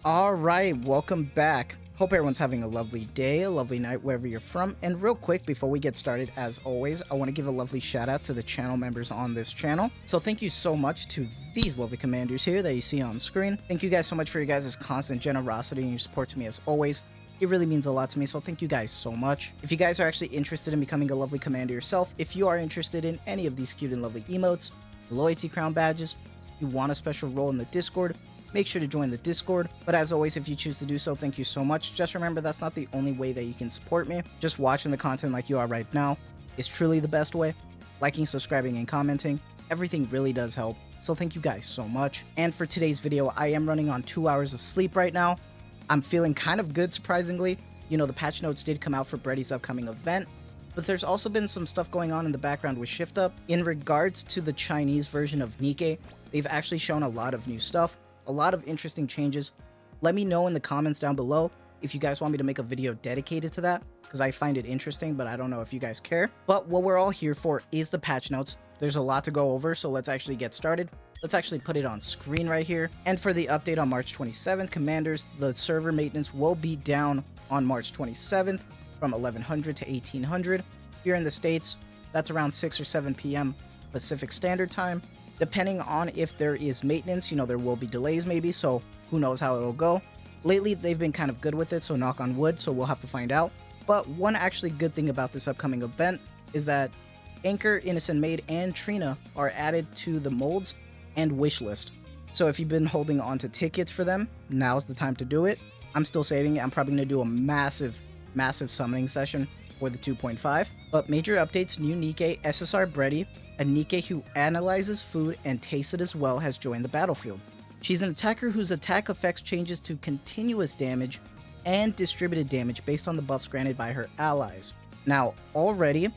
All right, welcome back. Hope everyone's having a lovely day, a lovely night, wherever you're from. And real quick, before we get started, as always, I want to give a lovely shout out to the channel members on this channel. So thank you so much to these lovely commanders here that you see on screen. Thank you guys so much for your guys' constant generosity and your support to me as always. It really means a lot to me, so thank you guys so much. If you guys are actually interested in becoming a lovely commander yourself, if you are interested in any of these cute and lovely emotes, loyalty crown badges, you want a special role in the Discord, make sure to join the Discord. But as always, if you choose to do so, thank you so much. Just remember, that's not the only way that you can support me. Just watching the content like you are right now is truly the best way. Liking, subscribing, and commenting, everything really does help. So thank you guys so much. And for today's video, I am running on 2 hours of sleep right now. I'm feeling kind of good, surprisingly. You know, the patch notes did come out for Bready's upcoming event, but there's also been some stuff going on in the background with Shift Up. In regards to the Chinese version of Nikke, they've actually shown a lot of new stuff. A lot of interesting changes. Let me know in the comments down below if you guys want me to make a video dedicated to that, because I find it interesting, but I don't know if you guys care. But what we're all here for is the patch notes. There's a lot to go over, so let's actually get started. Let's actually put it on screen right here. And for the update on March 27th, commanders, the server maintenance will be down on March 27th from 1100 to 1800. Here in the States, that's around 6 or 7 p.m. Pacific Standard Time. Depending on if there is maintenance, you know, there will be delays maybe, so who knows how it'll go. Lately, they've been kind of good with it, so knock on wood, so we'll have to find out. But one actually good thing about this upcoming event is that Anchor, Innocent Maid, and Trina are added to the molds and wish list. So if you've been holding on to tickets for them, now's the time to do it. I'm still saving it. I'm probably going to do a massive summoning session for the 2.5. But major updates, new Nikke, SSR Bready, a Nikke who analyzes food and tastes it as well, has joined the battlefield. She's an attacker whose attack effects changes to continuous damage and distributed damage based on the buffs granted by her allies. Now, already,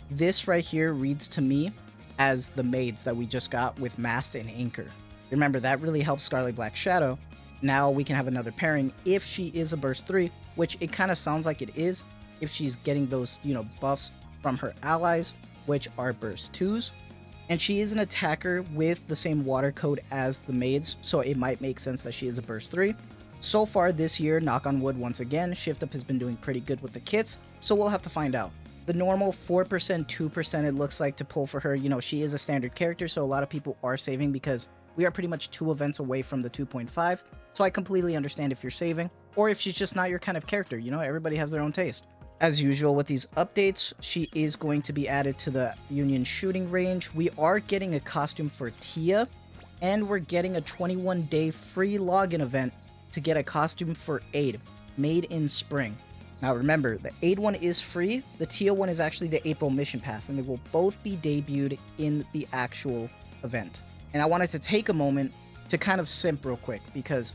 this right here reads to me as the maids that we just got with Mast and Anchor. Remember, that really helps Scarlet Black Shadow. Now we can have another pairing if she is a burst 3, which it kind of sounds like it is, if she's getting those, you know, buffs from her allies, which are burst 2s. And she is an attacker with the same water code as the maids, so it might make sense that she is a burst 3. So far this year, knock on wood once again, Shift Up has been doing pretty good with the kits, so we'll have to find out. The normal 4%, 2% it looks like to pull for her, you know, she is a standard character, so a lot of people are saving because we are pretty much 2 events away from the 2.5, so I completely understand if you're saving, or if she's just not your kind of character, you know, everybody has their own taste. As usual with these updates, she is going to be added to the Union shooting range. We are getting a costume for Tia, and we're getting a 21-day free login event to get a costume for Aid, made in spring. Now remember, the Aid one is free, the Tia one is actually the April mission pass, and they will both be debuted in the actual event. And I wanted to take a moment to kind of simp real quick, because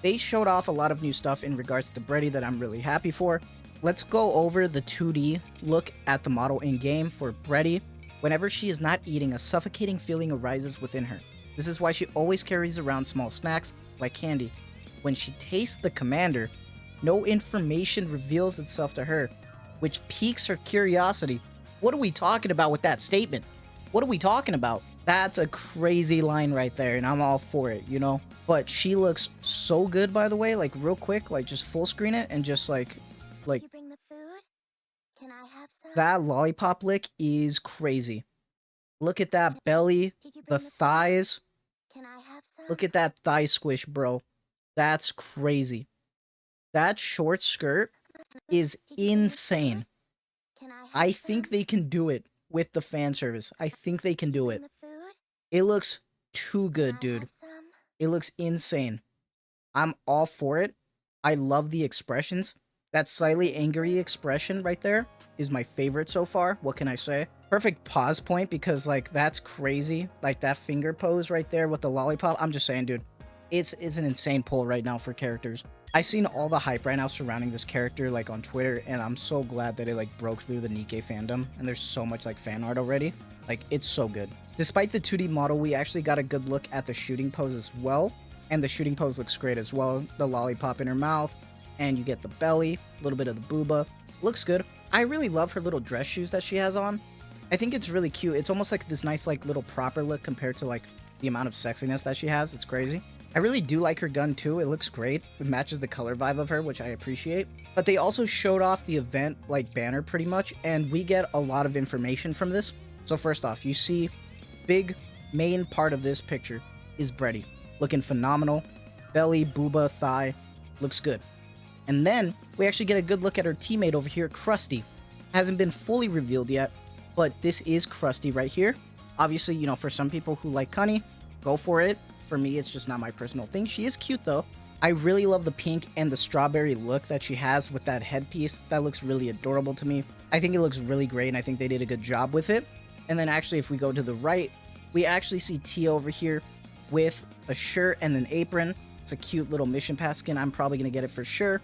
they showed off a lot of new stuff in regards to Bready that I'm really happy for. Let's go over the 2D look at the model in-game for Bready. Whenever she is not eating, a suffocating feeling arises within her. This is why she always carries around small snacks, like candy. When she tastes the commander, no information reveals itself to her, which piques her curiosity. What are we talking about with that statement? What are we talking about? That's a crazy line right there, and I'm all for it, you know? But she looks so good, by the way, like real quick, like just full screen it and just like Did you bring the food? Can I have some? that lollipop lick is crazy. Look at that belly, the thighs. Can I have some? Look at that thigh squish, bro. That's crazy. That short skirt is insane. I think they can do it with the fan service. I think they can do it. It looks too good, dude. It looks insane. I'm all for it. I love the expressions. That slightly angry expression right there is my favorite so far. What can I say? Perfect pause point, because like that's crazy. Like that finger pose right there with the lollipop. I'm just saying, dude, it's an insane pull right now for characters. I've seen all the hype right now surrounding this character like on Twitter, and I'm so glad that it like broke through the Nikke fandom, and there's so much like fan art already. Like, it's so good. Despite the 2D model, we actually got a good look at the shooting pose as well, and the shooting pose looks great as well. The lollipop in her mouth, and you get the belly, a little bit of the booba. Looks good. I really love her little dress shoes that she has on. I think it's really cute. It's almost like this nice like little proper look compared to like the amount of sexiness that she has. It's crazy. I really do like her gun too. It looks great. It matches the color vibe of her, which I appreciate. But they also showed off the event like banner pretty much, and we get a lot of information from this. So first off, you see big main part of this picture is Bready. Looking phenomenal. Belly, booba, thigh. Looks good. And then we actually get a good look at her teammate over here, Krusty. Hasn't been fully revealed yet, but this is Krusty right here. Obviously, you know, for some people who like Cunny, go for it. For me, it's just not my personal thing. She is cute though. I really love the pink and the strawberry look that she has with that headpiece. That looks really adorable to me. I think it looks really great, and I think they did a good job with it. And then actually, if we go to the right, we actually see Tia over here with a shirt and an apron. It's a cute little mission pass skin. I'm probably going to get it for sure.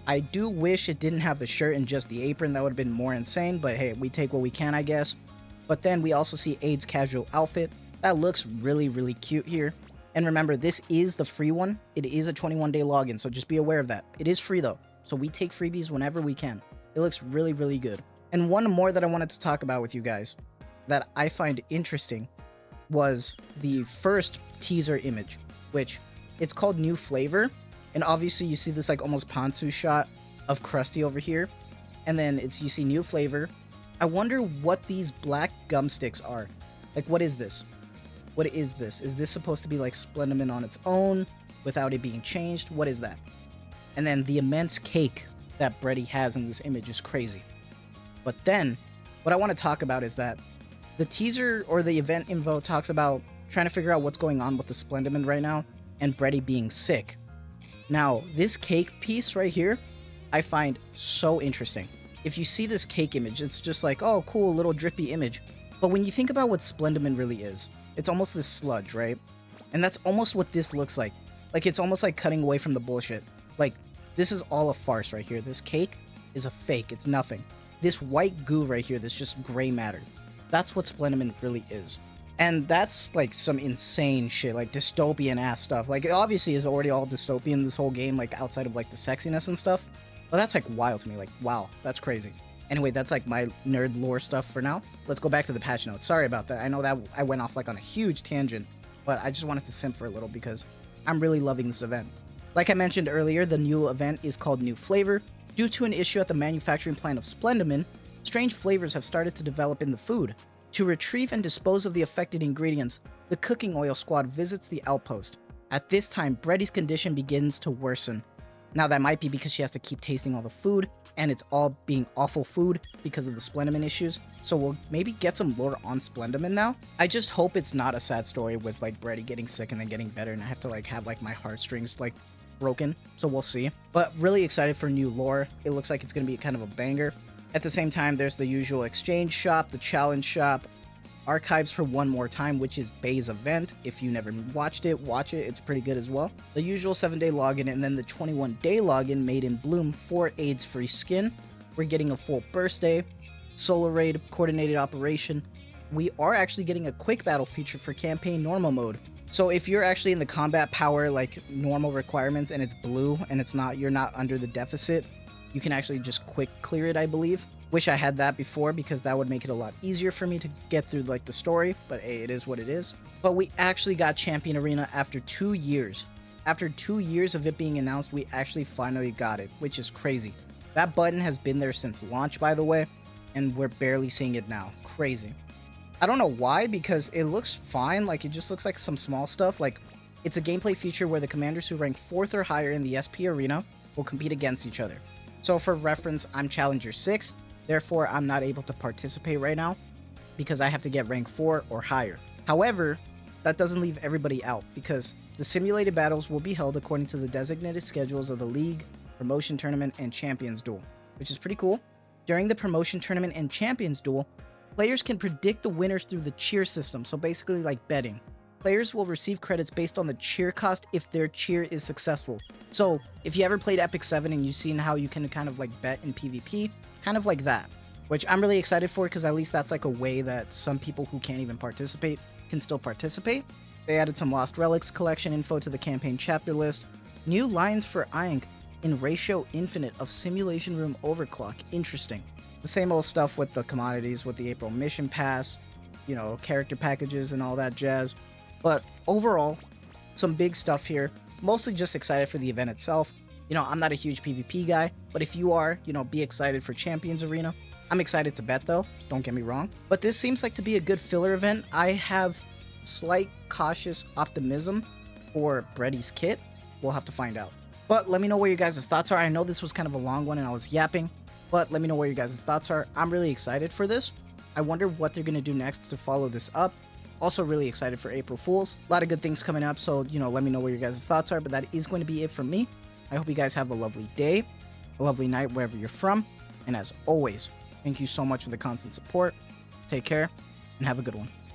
I do wish it didn't have the shirt and just the apron. That would have been more insane, but hey, we take what we can, I guess. But then we also see Aid's casual outfit. That looks really, really cute here. And remember, this is the free one. It is a 21-day login, so just be aware of that. It is free though, so we take freebies whenever we can. It looks really, really good. And one more that I wanted to talk about with you guys that I find interesting was the first teaser image, which it's called New Flavor. And obviously you see this like almost Pantsu shot of Krusty over here. And then you see New Flavor. I wonder what these black gum sticks are. Like, what is this? What is this? Is this supposed to be like Splendiman on its own without it being changed? What is that? And then the immense cake that Bready has in this image is crazy. But then what I want to talk about is that the teaser or the event info talks about trying to figure out what's going on with the Splendiman right now and Bready being sick. Now, this cake piece right here, I find so interesting. If you see this cake image, it's just like, oh, cool, little drippy image. But when you think about what Splendiman really is, it's almost this sludge, right? And that's almost what this looks like. Like, it's almost like cutting away from the bullshit. Like, this is all a farce right here. This cake is a fake. It's nothing. This white goo right here, this just gray matter. That's what Splendiman really is. And that's, like, some insane shit. Like, dystopian-ass stuff. Like, it obviously is already all dystopian, this whole game, like, outside of, like, the sexiness and stuff. But that's, like, wild to me. Like, wow, that's crazy. Anyway, that's like my nerd lore stuff for now. Let's go back to the patch notes. Sorry about that. I know that I went off like on a huge tangent, but I just wanted to simp for a little because I'm really loving this event. Like I mentioned earlier, the new event is called New Flavor. Due to an issue at the manufacturing plant of Splendiman, strange flavors have started to develop in the food. To retrieve and dispose of the affected ingredients, the cooking oil squad visits the outpost. At this time, Bready's condition begins to worsen. Now that might be because she has to keep tasting all the food, and it's all being awful food because of the Splendiman issues. So we'll maybe get some lore on Splendiman now. I just hope it's not a sad story with like Bready getting sick and then getting better and I have to like have like my heartstrings like broken. So we'll see. But really excited for new lore. It looks like it's going to be kind of a banger. At the same time, there's the usual exchange shop, the challenge shop, archives for One More Time, which is Bay's event. If you never watched it, watch it. It's pretty good as well. The usual 7-day login and then the 21-day login made in Bloom for Aid's free skin. We're getting a full burst day, solo raid, coordinated operation. We are actually getting a quick battle feature for campaign normal mode. So if you're actually in the combat power like normal requirements and it's blue and you're not under the deficit, you can actually just quick clear it, I believe. Wish I had that before because that would make it a lot easier for me to get through like the story, but hey, it is what it is. But we actually got Champion Arena after 2 years. After 2 years of it being announced, we actually finally got it, which is crazy. That button has been there since launch, by the way, and we're barely seeing it now. Crazy. I don't know why, because it looks fine, like it just looks like some small stuff. Like, it's a gameplay feature where the commanders who rank 4th or higher in the SP Arena will compete against each other. So for reference, I'm Challenger 6, therefore I'm not able to participate right now because I have to get rank 4 or higher. However, that doesn't leave everybody out because the simulated battles will be held according to the designated schedules of the League, Promotion Tournament, and Champions Duel, which is pretty cool. During the Promotion Tournament and Champions Duel, players can predict the winners through the cheer system, so basically like betting. Players will receive credits based on the cheer cost if their cheer is successful. So, if you ever played Epic 7 and you've seen how you can kind of like bet in PvP, kind of like that. Which I'm really excited for because at least that's like a way that some people who can't even participate can still participate. They added some Lost Relics collection info to the campaign chapter list. New lines for Aang in Ratio Infinite of Simulation Room Overclock. Interesting. The same old stuff with the commodities, with the April Mission Pass, you know, character packages and all that jazz. But overall, some big stuff here. Mostly just excited for the event itself. You know, I'm not a huge PvP guy, but if you are, you know, be excited for Champions Arena. I'm excited to bet though, don't get me wrong. But this seems like to be a good filler event. I have slight cautious optimism for Bready's kit. We'll have to find out. But let me know what your guys' thoughts are. I know this was kind of a long one and I was yapping, but let me know what your guys' thoughts are. I'm really excited for this. I wonder what they're going to do next to follow this up. Also really excited for April Fools. A lot of good things coming up, so, you know, let me know what your guys' thoughts are. But that is going to be it from me. I hope you guys have a lovely day, a lovely night wherever you're from. And as always, thank you so much for the constant support. Take care and have a good one.